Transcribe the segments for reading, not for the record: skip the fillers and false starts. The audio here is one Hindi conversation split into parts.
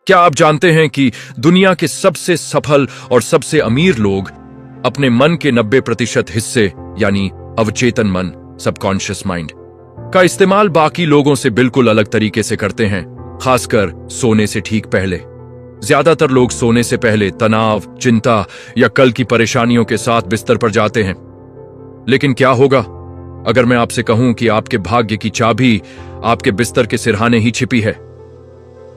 क्या आप जानते हैं कि दुनिया के सबसे सफल और सबसे अमीर लोग अपने मन के 90% हिस्से यानी अवचेतन मन, सबकॉन्शियस माइंड का इस्तेमाल बाकी लोगों से बिल्कुल अलग तरीके से करते हैं, खासकर सोने से ठीक पहले। ज्यादातर लोग सोने से पहले तनाव, चिंता या कल की परेशानियों के साथ बिस्तर पर जाते हैं। लेकिन क्या होगा अगर मैं आपसे कहूं कि आपके भाग्य की चाबी आपके बिस्तर के सिरहाने ही छिपी है?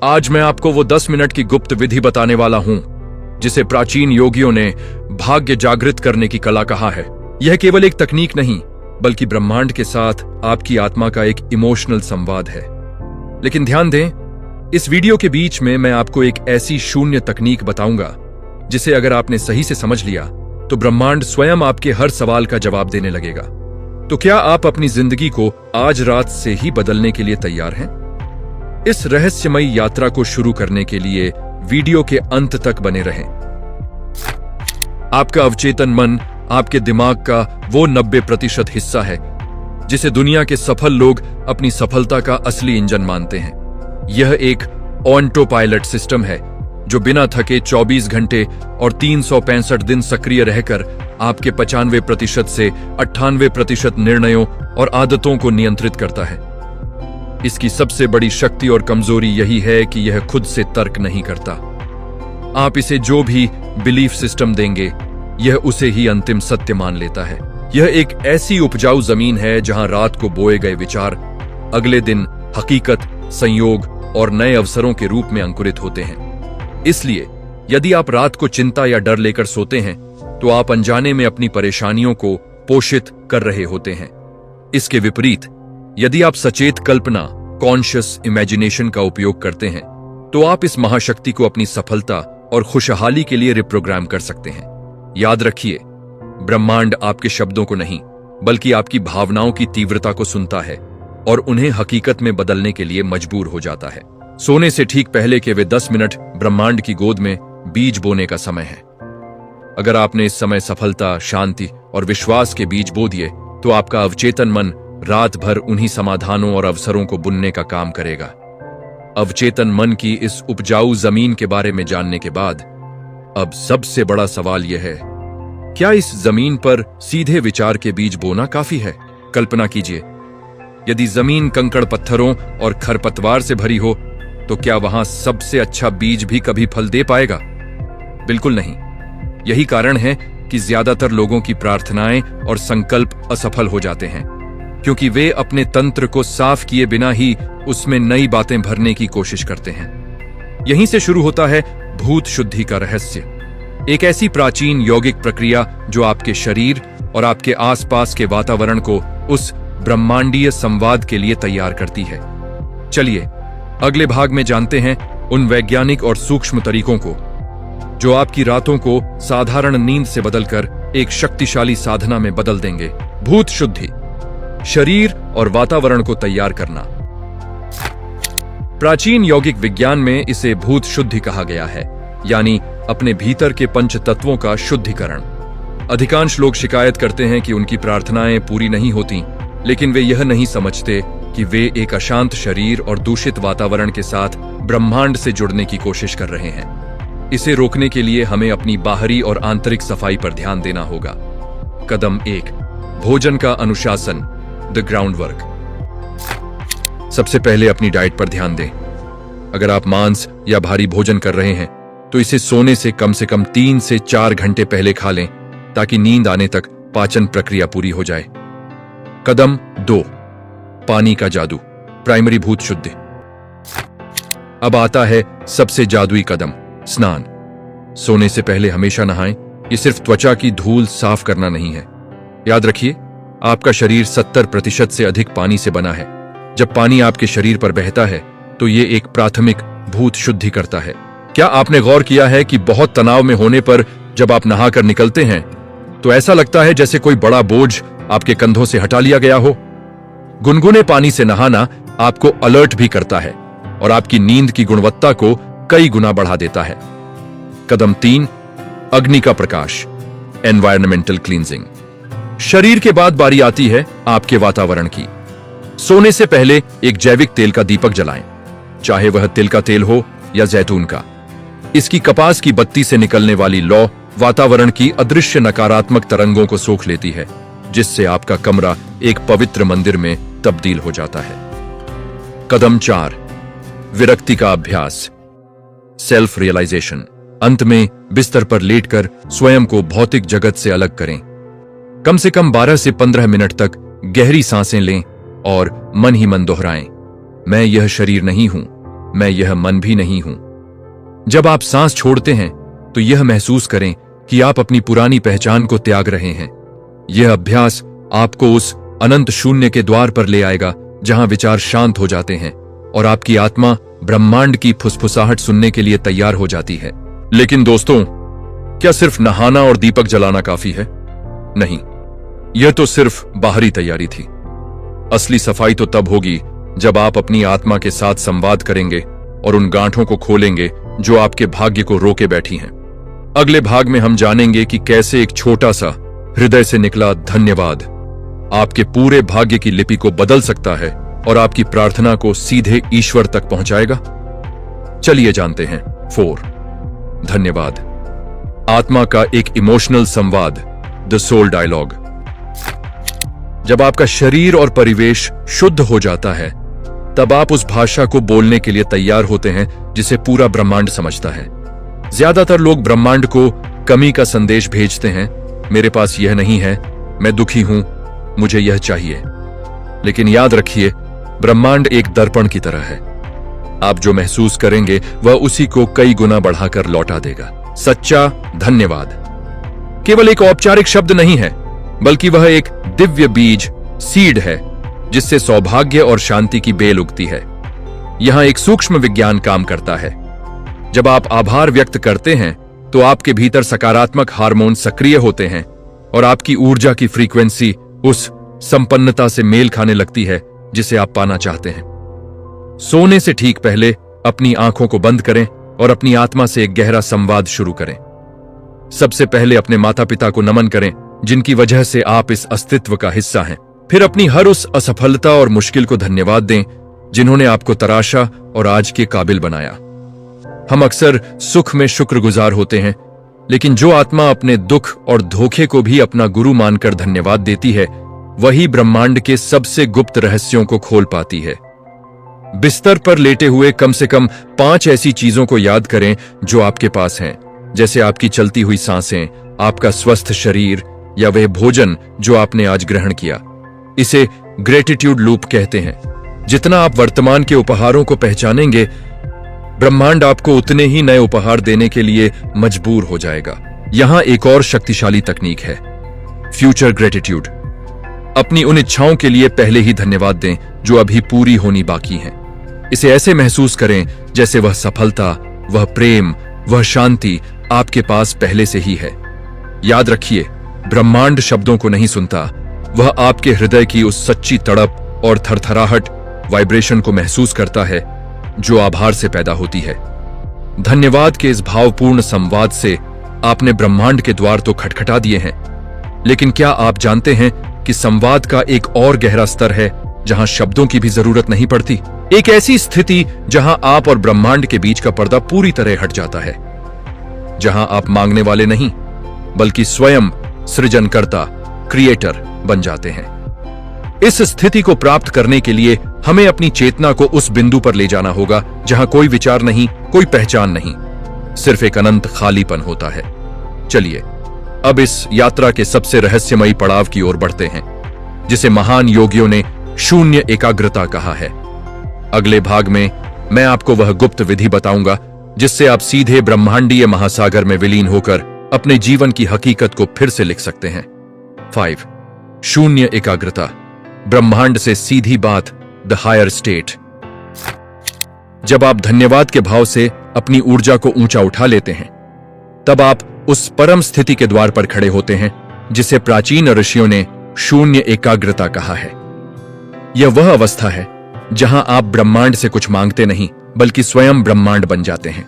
आज मैं आपको वो 10 मिनट की गुप्त विधि बताने वाला हूं जिसे प्राचीन योगियों ने भाग्य जागृत करने की कला कहा है। यह केवल एक तकनीक नहीं बल्कि ब्रह्मांड के साथ आपकी आत्मा का एक इमोशनल संवाद है। लेकिन ध्यान दें, इस वीडियो के बीच में मैं आपको एक ऐसी शून्य तकनीक बताऊंगा जिसे अगर आपने सही से समझ लिया तो ब्रह्मांड स्वयं आपके हर सवाल का जवाब देने लगेगा। तो क्या आप अपनी जिंदगी को आज रात से ही बदलने के लिए तैयार हैं? इस रहस्यमयी यात्रा को शुरू करने के लिए वीडियो के अंत तक बने रहें। आपका अवचेतन मन आपके दिमाग का वो 90% हिस्सा है जिसे दुनिया के सफल लोग अपनी सफलता का असली इंजन मानते हैं। यह एक ऑटो पायलट सिस्टम है जो बिना थके 24 घंटे और 365 दिन सक्रिय रहकर आपके 95% से 98% निर्णयों और आदतों को नियंत्रित करता है। इसकी सबसे बड़ी शक्ति और कमजोरी यही है कि यह खुद से तर्क नहीं करता। आप इसे जो भी बिलीफ सिस्टम देंगे, यह उसे ही अंतिम सत्य मान लेता है। यह एक ऐसी उपजाऊ जमीन है जहां रात को बोए गए विचार अगले दिन हकीकत, संयोग और नए अवसरों के रूप में अंकुरित होते हैं। इसलिए यदि आप रात को चिंता या डर लेकर सोते हैं तो आप अनजाने में अपनी परेशानियों को पोषित कर रहे होते हैं। इसके विपरीत यदि आप सचेत कल्पना, कॉन्शियस इमेजिनेशन का उपयोग करते हैं तो आप इस महाशक्ति को अपनी सफलता और खुशहाली के लिए रिप्रोग्राम कर सकते हैं। याद रखिए, ब्रह्मांड आपके शब्दों को नहीं बल्कि आपकी भावनाओं की तीव्रता को सुनता है और उन्हें हकीकत में बदलने के लिए मजबूर हो जाता है। सोने से ठीक पहले के वे 10 मिनट ब्रह्मांड की गोद में बीज बोने का समय है। अगर आपने इस समय सफलता, शांति और विश्वास के बीज बो दिए तो आपका अवचेतन मन रात भर उन्हीं समाधानों और अवसरों को बुनने का काम करेगा। अवचेतन मन की इस उपजाऊ जमीन के बारे में जानने के बाद अब सबसे बड़ा सवाल यह है, क्या इस जमीन पर सीधे विचार के बीज बोना काफी है? कल्पना कीजिए, यदि जमीन कंकड़ पत्थरों और खरपतवार से भरी हो तो क्या वहां सबसे अच्छा बीज भी कभी फल दे पाएगा? बिल्कुल नहीं। यही कारण है कि ज्यादातर लोगों की प्रार्थनाएं और संकल्प असफल हो जाते हैं, क्योंकि वे अपने तंत्र को साफ किए बिना ही उसमें नई बातें भरने की कोशिश करते हैं। यहीं से शुरू होता है भूत शुद्धि का रहस्य, एक ऐसी प्राचीन यौगिक प्रक्रिया जो आपके शरीर और आपके आसपास के वातावरण को उस ब्रह्मांडीय संवाद के लिए तैयार करती है। चलिए अगले भाग में जानते हैं उन वैज्ञानिक और सूक्ष्म तरीकों को जो आपकी रातों को साधारण नींद से बदलकर एक शक्तिशाली साधना में बदल देंगे। भूत शुद्धि, शरीर और वातावरण को तैयार करना। प्राचीन यौगिक विज्ञान में इसे भूत शुद्धि कहा गया है, यानी अपने भीतर के पंच तत्वों का शुद्धिकरण। अधिकांश लोग शिकायत करते हैं कि उनकी प्रार्थनाएं पूरी नहीं होती, लेकिन वे यह नहीं समझते कि वे एक अशांत शरीर और दूषित वातावरण के साथ ब्रह्मांड से जुड़ने की कोशिश कर रहे हैं। इसे रोकने के लिए हमें अपनी बाहरी और आंतरिक सफाई पर ध्यान देना होगा। कदम 1, भोजन का अनुशासन, द ग्राउंडवर्क। सबसे पहले अपनी डाइट पर ध्यान दें। अगर आप मांस या भारी भोजन कर रहे हैं तो इसे सोने से कम 3 से 4 घंटे पहले खा लें ताकि नींद आने तक पाचन प्रक्रिया पूरी हो जाए। कदम 2, पानी का जादू, प्राइमरी भूत शुद्धि। अब आता है सबसे जादुई कदम, स्नान। सोने से पहले हमेशा नहाएं। ये सिर्फ त्वचा की धूल साफ करना नहीं है। याद रखिए, आपका शरीर 70% से अधिक पानी से बना है। जब पानी आपके शरीर पर बहता है तो ये एक प्राथमिक भूत शुद्धि करता है। क्या आपने गौर किया है कि बहुत तनाव में होने पर जब आप नहाकर निकलते हैं तो ऐसा लगता है जैसे कोई बड़ा बोझ आपके कंधों से हटा लिया गया हो? गुनगुने पानी से नहाना आपको अलर्ट भी करता है और आपकी नींद की गुणवत्ता को कई गुना बढ़ा देता है। कदम 3, अग्नि का प्रकाश, एनवायरमेंटल क्लींजिंग। शरीर के बाद बारी आती है आपके वातावरण की। सोने से पहले एक जैविक तेल का दीपक जलाएं, चाहे वह तिल का तेल हो या जैतून का। इसकी कपास की बत्ती से निकलने वाली लौ वातावरण की अदृश्य नकारात्मक तरंगों को सोख लेती है, जिससे आपका कमरा एक पवित्र मंदिर में तब्दील हो जाता है। कदम 4, विरक्ति का अभ्यास, सेल्फ रियलाइजेशन। अंत में बिस्तर पर लेटकर स्वयं को भौतिक जगत से अलग करें। कम से कम 12 से 15 मिनट तक गहरी सांसें लें और मन ही मन दोहराएं, मैं यह शरीर नहीं हूं, मैं यह मन भी नहीं हूं। जब आप सांस छोड़ते हैं तो यह महसूस करें कि आप अपनी पुरानी पहचान को त्याग रहे हैं। यह अभ्यास आपको उस अनंत शून्य के द्वार पर ले आएगा जहां विचार शांत हो जाते हैं और आपकी आत्मा ब्रह्मांड की फुसफुसाहट सुनने के लिए तैयार हो जाती है। लेकिन दोस्तों, क्या सिर्फ नहाना और दीपक जलाना काफी है? नहीं, यह तो सिर्फ बाहरी तैयारी थी। असली सफाई तो तब होगी जब आप अपनी आत्मा के साथ संवाद करेंगे और उन गांठों को खोलेंगे जो आपके भाग्य को रोके बैठी हैं। अगले भाग में हम जानेंगे कि कैसे एक छोटा सा हृदय से निकला धन्यवाद आपके पूरे भाग्य की लिपि को बदल सकता है और आपकी प्रार्थना को सीधे ईश्वर तक पहुंचाएगा। चलिए जानते हैं। 4, धन्यवाद, आत्मा का एक इमोशनल संवाद, द सोल डायलॉग। जब आपका शरीर और परिवेश शुद्ध हो जाता है, तब आप उस भाषा को बोलने के लिए तैयार होते हैं जिसे पूरा ब्रह्मांड समझता है। ज्यादातर लोग ब्रह्मांड को कमी का संदेश भेजते हैं, मेरे पास यह नहीं है, मैं दुखी हूं, मुझे यह चाहिए। लेकिन याद रखिए, ब्रह्मांड एक दर्पण की तरह है। आप जो महसूस करेंगे वह उसी को कई गुना बढ़ाकर लौटा देगा। सच्चा धन्यवाद केवल एक औपचारिक शब्द नहीं है, बल्कि वह एक दिव्य बीज, सीड है, जिससे सौभाग्य और शांति की बेल उगती है। यहां एक सूक्ष्म विज्ञान काम करता है। जब आप आभार व्यक्त करते हैं तो आपके भीतर सकारात्मक हार्मोन सक्रिय होते हैं और आपकी ऊर्जा की फ्रीक्वेंसी उस संपन्नता से मेल खाने लगती है जिसे आप पाना चाहते हैं। सोने से ठीक पहले अपनी आंखों को बंद करें और अपनी आत्मा से एक गहरा संवाद शुरू करें। सबसे पहले अपने माता पिता को नमन करें, जिनकी वजह से आप इस अस्तित्व का हिस्सा हैं। फिर अपनी हर उस असफलता और मुश्किल को धन्यवाद दें जिन्होंने आपको तराशा और आज के काबिल बनाया। हम अक्सर सुख में शुक्रगुजार होते हैं, लेकिन जो आत्मा अपने दुख और धोखे को भी अपना गुरु मानकर धन्यवाद देती है, वही ब्रह्मांड के सबसे गुप्त रहस्यों को खोल पाती है। बिस्तर पर लेटे हुए कम से कम 5 ऐसी चीजों को याद करें जो आपके पास हैं, जैसे आपकी चलती हुई सांसें, आपका स्वस्थ शरीर या वह भोजन जो आपने आज ग्रहण किया। इसे ग्रेटिट्यूड लूप कहते हैं। जितना आप वर्तमान के उपहारों को पहचानेंगे, ब्रह्मांड आपको उतने ही नए उपहार देने के लिए मजबूर हो जाएगा। यहां एक और शक्तिशाली तकनीक है, फ्यूचर ग्रेटिट्यूड। अपनी उन इच्छाओं के लिए पहले ही धन्यवाद दें जो अभी पूरी होनी बाकी हैं। इसे ऐसे महसूस करें जैसे वह सफलता, वह प्रेम, वह शांति आपके पास पहले से ही है। याद रखिए, ब्रह्मांड शब्दों को नहीं सुनता, वह आपके हृदय की उस सच्ची तड़प और थरथराहट, वाइब्रेशन को महसूस करता है जो आभार से पैदा होती है। धन्यवाद के इस भावपूर्ण संवाद से आपने ब्रह्मांड के द्वार तो खटखटा दिए हैं, लेकिन क्या आप जानते हैं कि संवाद का एक और गहरा स्तर है जहां शब्दों की भी जरूरत नहीं पड़ती। एक ऐसी स्थिति जहां आप और ब्रह्मांड के बीच का पर्दा पूरी तरह हट जाता है, जहां आप मांगने वाले नहीं बल्कि स्वयं सृजनकर्ता, क्रिएटर बन जाते हैं। इस स्थिति को प्राप्त करने के लिए हमें अपनी चेतना को उस बिंदु पर ले जाना होगा जहां कोई विचार नहीं, कोई पहचान नहीं, सिर्फ एक अनंत खालीपन होता है। चलिए अब इस यात्रा के सबसे रहस्यमयी पड़ाव की ओर बढ़ते हैं, जिसे महान योगियों ने शून्य एकाग्रता कहा है। अगले भाग में मैं आपको वह गुप्त विधि बताऊंगा जिससे आप सीधे ब्रह्मांडीय महासागर में विलीन होकर अपने जीवन की हकीकत को फिर से लिख सकते हैं। 5. शून्य एकाग्रता, ब्रह्मांड से सीधी बात, द हायर स्टेट। जब आप धन्यवाद के भाव से अपनी ऊर्जा को ऊंचा उठा लेते हैं, तब आप उस परम स्थिति के द्वार पर खड़े होते हैं जिसे प्राचीन ऋषियों ने शून्य एकाग्रता कहा है। यह वह अवस्था है जहां आप ब्रह्मांड से कुछ मांगते नहीं बल्कि स्वयं ब्रह्मांड बन जाते हैं।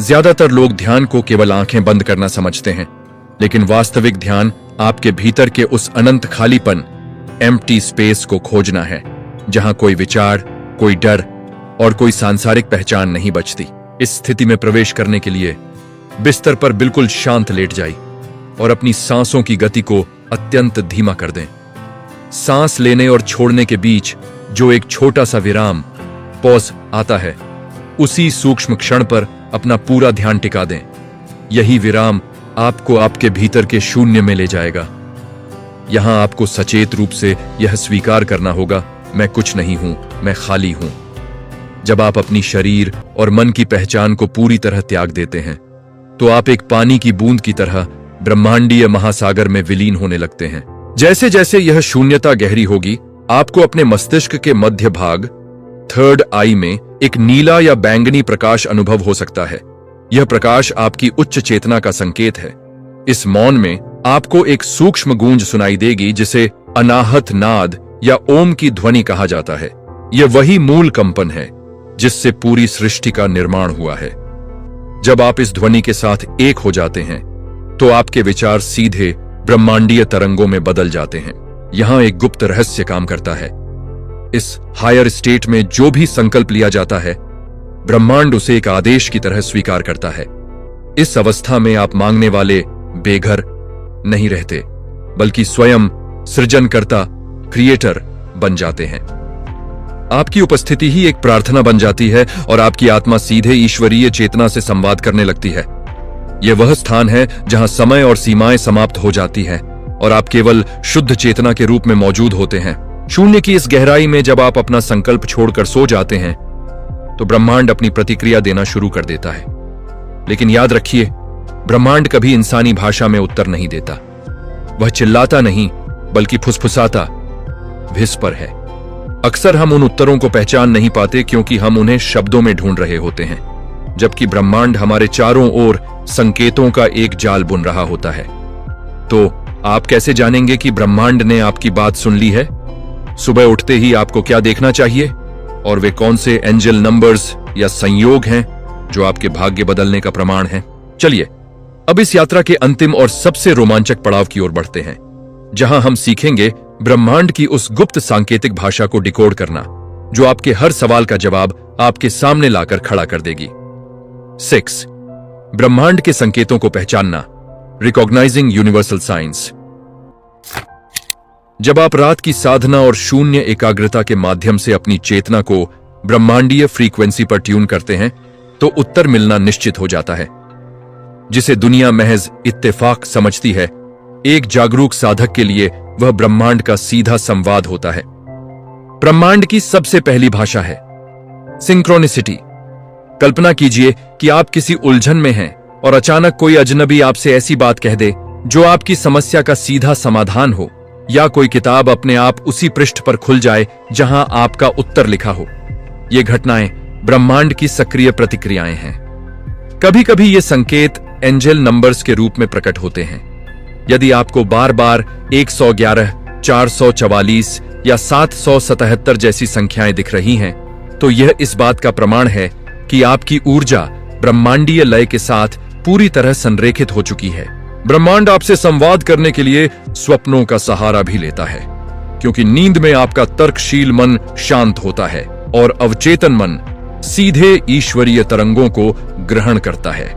ज्यादातर लोग ध्यान को केवल आंखें बंद करना समझते हैं, लेकिन वास्तविक ध्यान आपके भीतर के उस अनंत खालीपन, एम्प्टी स्पेस को खोजना है, जहां कोई विचार, कोई डर और कोई सांसारिक पहचान नहीं बचती। इस स्थिति में प्रवेश करने के लिए बिस्तर पर बिल्कुल शांत लेट जाइए और अपनी सांसों की गति को अत्यंत धीमा कर दें। सांस लेने और छोड़ने के बीच जो एक छोटा सा विराम पॉज आता है, उसी सूक्ष्म क्षण पर अपना पूरा ध्यान टिका दें। यही विराम आपको आपके भीतर के शून्य में ले जाएगा। यहां आपको सचेत रूप से यह स्वीकार करना होगा, मैं कुछ नहीं हूं, मैं खाली हूं। जब आप अपनी शरीर और मन की पहचान को पूरी तरह त्याग देते हैं तो आप एक पानी की बूंद की तरह ब्रह्मांडीय महासागर में विलीन होने लगते हैं। जैसे जैसे यह शून्यता गहरी होगी, आपको अपने मस्तिष्क के मध्य भाग थर्ड आई में एक नीला या बैंगनी प्रकाश अनुभव हो सकता है। यह प्रकाश आपकी उच्च चेतना का संकेत है। इस मौन में आपको एक सूक्ष्म गूंज सुनाई देगी जिसे अनाहत नाद या ओम की ध्वनि कहा जाता है। यह वही मूल कंपन है जिससे पूरी सृष्टि का निर्माण हुआ है। जब आप इस ध्वनि के साथ एक हो जाते हैं तो आपके विचार सीधे ब्रह्मांडीय तरंगों में बदल जाते हैं। यहां एक गुप्त रहस्य काम करता है। इस हायर स्टेट में जो भी संकल्प लिया जाता है, ब्रह्मांड उसे एक आदेश की तरह स्वीकार करता है। इस अवस्था में आप मांगने वाले बेघर नहीं रहते, बल्कि स्वयं सृजनकर्ता क्रिएटर बन जाते हैं। आपकी उपस्थिति ही एक प्रार्थना बन जाती है और आपकी आत्मा सीधे ईश्वरीय चेतना से संवाद करने लगती है। यह वह स्थान है जहां समय और सीमाएं समाप्त हो जाती हैं और आप केवल शुद्ध चेतना के रूप में मौजूद होते हैं। शून्य की इस गहराई में जब आप अपना संकल्प छोड़कर सो जाते हैं तो ब्रह्मांड अपनी प्रतिक्रिया देना शुरू कर देता है। लेकिन याद रखिए, ब्रह्मांड कभी इंसानी भाषा में उत्तर नहीं देता। वह चिल्लाता नहीं, बल्कि फुसफुसाता विस्पर है। अक्सर हम उन उत्तरों को पहचान नहीं पाते क्योंकि हम उन्हें शब्दों में ढूंढ रहे होते हैं, जबकि ब्रह्मांड हमारे चारों ओर संकेतों का एक जाल बुन रहा होता है। तो आप कैसे जानेंगे कि ब्रह्मांड ने आपकी बात सुन ली है? सुबह उठते ही आपको क्या देखना चाहिए और वे कौन से एंजल नंबर्स या संयोग हैं जो आपके भाग्य बदलने का प्रमाण हैं? चलिए अब इस यात्रा के अंतिम और सबसे रोमांचक पड़ाव की ओर बढ़ते हैं, जहां हम सीखेंगे ब्रह्मांड की उस गुप्त सांकेतिक भाषा को डिकोड करना जो आपके हर सवाल का जवाब आपके सामने लाकर खड़ा कर देगी। 6. ब्रह्मांड के संकेतों को पहचानना, रिकॉग्नाइजिंग यूनिवर्सल साइंस। जब आप रात की साधना और शून्य एकाग्रता के माध्यम से अपनी चेतना को ब्रह्मांडीय फ्रीक्वेंसी पर ट्यून करते हैं तो उत्तर मिलना निश्चित हो जाता है। जिसे दुनिया महज इत्तेफाक समझती है, एक जागरूक साधक के लिए वह ब्रह्मांड का सीधा संवाद होता है। ब्रह्मांड की सबसे पहली भाषा है सिंक्रोनिसिटी। कल्पना कीजिए कि आप किसी उलझन में हैं और अचानक कोई अजनबी आपसे ऐसी बात कह दे जो आपकी समस्या का सीधा समाधान हो, या कोई किताब अपने आप उसी पृष्ठ पर खुल जाए जहां आपका उत्तर लिखा हो। ये घटनाएं ब्रह्मांड की सक्रिय प्रतिक्रियाएं हैं। कभी कभी ये संकेत एंजल नंबर्स के रूप में प्रकट होते हैं। यदि आपको बार बार 111, 444 या 777 जैसी संख्याएं दिख रही हैं, तो यह इस बात का प्रमाण है कि आपकी ऊर्जा ब्रह्मांडीय लय के साथ पूरी तरह संरेखित हो चुकी है। ब्रह्मांड आपसे संवाद करने के लिए स्वप्नों का सहारा भी लेता है, क्योंकि नींद में आपका तर्कशील मन शांत होता है और अवचेतन मन सीधे ईश्वरीय तरंगों को ग्रहण करता है।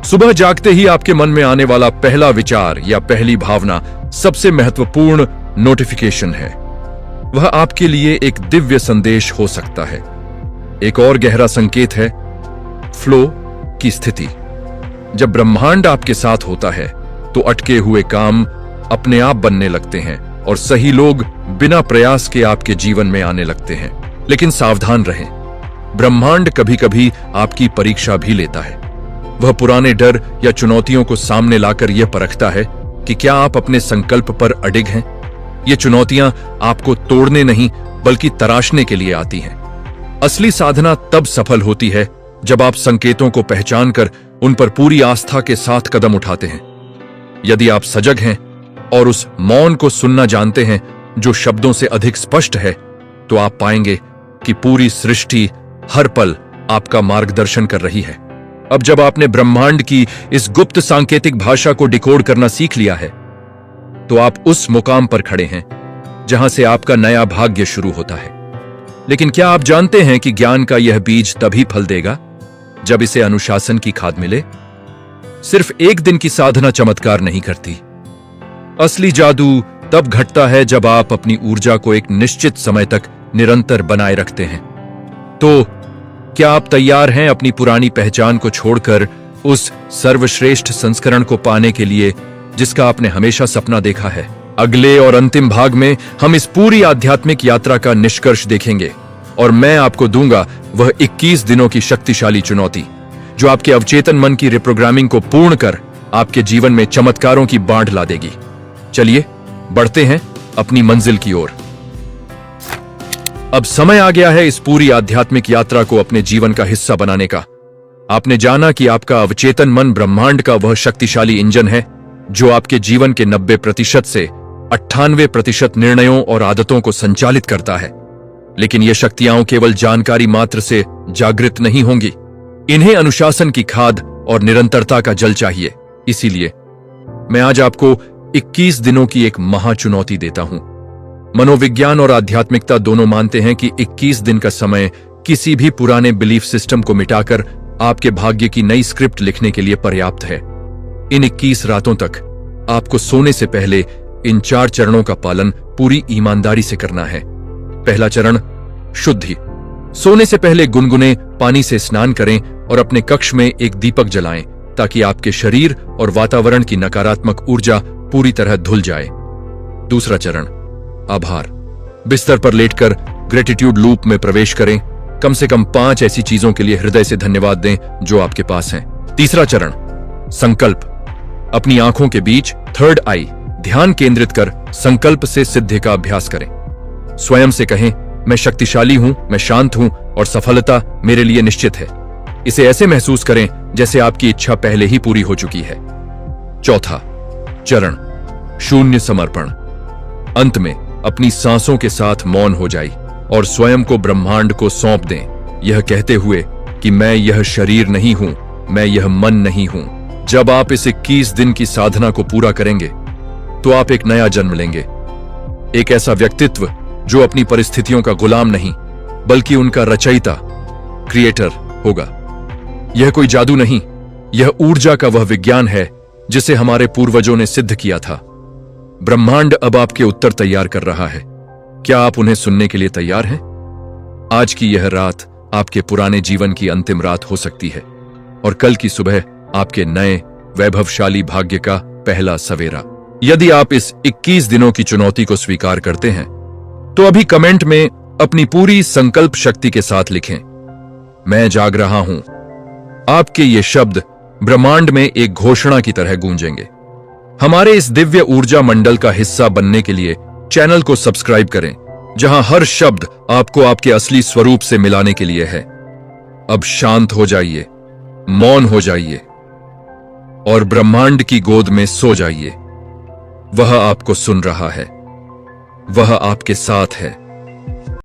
सुबह जागते ही आपके मन में आने वाला पहला विचार या पहली भावना सबसे महत्वपूर्ण नोटिफिकेशन है। वह आपके लिए एक दिव्य संदेश हो सकता है। एक और गहरा संकेत है फ्लो की स्थिति। जब ब्रह्मांड आपके साथ होता है तो अटके हुए काम अपने आप बनने लगते हैं और सही लोग बिना प्रयास के आपके जीवन में आने लगते हैं। लेकिन सावधान रहें, ब्रह्मांड कभी कभी आपकी परीक्षा भी लेता है। वह पुराने डर या चुनौतियों को सामने लाकर यह परखता है कि क्या आप अपने संकल्प पर अडिग हैं। ये चुनौतियां आपको तोड़ने नहीं बल्कि तराशने के लिए आती हैं। असली साधना तब सफल होती है जब आप संकेतों को पहचानकर उन पर पूरी आस्था के साथ कदम उठाते हैं। यदि आप सजग हैं और उस मौन को सुनना जानते हैं जो शब्दों से अधिक स्पष्ट है, तो आप पाएंगे कि पूरी सृष्टि हर पल आपका मार्गदर्शन कर रही है। अब जब आपने ब्रह्मांड की इस गुप्त सांकेतिक भाषा को डिकोड करना सीख लिया है, तो आप उस मुकाम पर खड़े हैं जहां से आपका नया भाग्य शुरू होता है। लेकिन क्या आप जानते हैं कि ज्ञान का यह बीज तभी फल देगा जब इसे अनुशासन की खाद मिले। सिर्फ एक दिन की साधना चमत्कार नहीं करती। असली जादू तब घटता है जब आप अपनी ऊर्जा को एक निश्चित समय तक निरंतर बनाए रखते हैं। तो क्या आप तैयार हैं अपनी पुरानी पहचान को छोड़कर उस सर्वश्रेष्ठ संस्करण को पाने के लिए जिसका आपने हमेशा सपना देखा है? अगले और अंतिम भाग में हम इस पूरी आध्यात्मिक यात्रा का निष्कर्ष देखेंगे और मैं आपको दूंगा वह 21 दिनों की शक्तिशाली चुनौती जो आपके अवचेतन मन की रिप्रोग्रामिंग को पूर्ण कर आपके जीवन में चमत्कारों की बाढ़ ला देगी। चलिए बढ़ते हैं अपनी मंजिल की ओर। अब समय आ गया है इस पूरी आध्यात्मिक यात्रा को अपने जीवन का हिस्सा बनाने का। आपने जाना कि आपका अवचेतन मन ब्रह्मांड का वह शक्तिशाली इंजन है जो आपके जीवन के 90% से 98% निर्णयों और आदतों को संचालित करता है। लेकिन ये शक्तियां केवल जानकारी मात्र से जागृत नहीं होंगी। इन्हें अनुशासन की खाद और निरंतरता का जल चाहिए। इसीलिए मैं आज आपको 21 दिनों की एक महाचुनौती देता हूं। मनोविज्ञान और आध्यात्मिकता दोनों मानते हैं कि 21 दिन का समय किसी भी पुराने बिलीफ सिस्टम को मिटाकर आपके भाग्य की नई स्क्रिप्ट लिखने के लिए पर्याप्त है। इन 21 रातों तक आपको सोने से पहले इन 4 चरणों का पालन पूरी ईमानदारी से करना है। पहला चरण, शुद्धि। सोने से पहले गुनगुने पानी से स्नान करें और अपने कक्ष में एक दीपक जलाएं ताकि आपके शरीर और वातावरण की नकारात्मक ऊर्जा पूरी तरह धुल जाए। दूसरा चरण, आभार। बिस्तर पर लेटकर ग्रेटिट्यूड लूप में प्रवेश करें। कम से कम 5 ऐसी चीजों के लिए हृदय से धन्यवाद दें जो आपके पास हैं। तीसरा चरण, संकल्प। अपनी आंखों के बीच थर्ड आई ध्यान केंद्रित कर संकल्प से सिद्धि का अभ्यास करें। स्वयं से कहें, मैं शक्तिशाली हूं, मैं शांत हूं और सफलता मेरे लिए निश्चित है। इसे ऐसे महसूस करें जैसे आपकी इच्छा पहले ही पूरी हो चुकी है। चौथा चरण, शून्य समर्पण। अंत में अपनी सांसों के साथ मौन हो जाइए और स्वयं को ब्रह्मांड को सौंप दें, यह कहते हुए कि मैं यह शरीर नहीं हूं, मैं यह मन नहीं हूं। जब आप इस 21 दिन की साधना को पूरा करेंगे तो आप एक नया जन्म लेंगे। एक ऐसा व्यक्तित्व जो अपनी परिस्थितियों का गुलाम नहीं बल्कि उनका रचयिता, क्रिएटर होगा। यह कोई जादू नहीं, यह ऊर्जा का वह विज्ञान है जिसे हमारे पूर्वजों ने सिद्ध किया था। ब्रह्मांड अब आपके उत्तर तैयार कर रहा है। क्या आप उन्हें सुनने के लिए तैयार हैं? आज की यह रात आपके पुराने जीवन की अंतिम रात हो सकती है और कल की सुबह आपके नए वैभवशाली भाग्य का पहला सवेरा। यदि आप इस 21 दिनों की चुनौती को स्वीकार करते हैं तो अभी कमेंट में अपनी पूरी संकल्प शक्ति के साथ लिखें, मैं जाग रहा हूं। आपके ये शब्द ब्रह्मांड में एक घोषणा की तरह गूंजेंगे। हमारे इस दिव्य ऊर्जा मंडल का हिस्सा बनने के लिए चैनल को सब्सक्राइब करें, जहां हर शब्द आपको आपके असली स्वरूप से मिलाने के लिए है। अब शांत हो जाइए, मौन हो जाइए और ब्रह्मांड की गोद में सो जाइए। वह आपको सुन रहा है, वह आपके साथ है।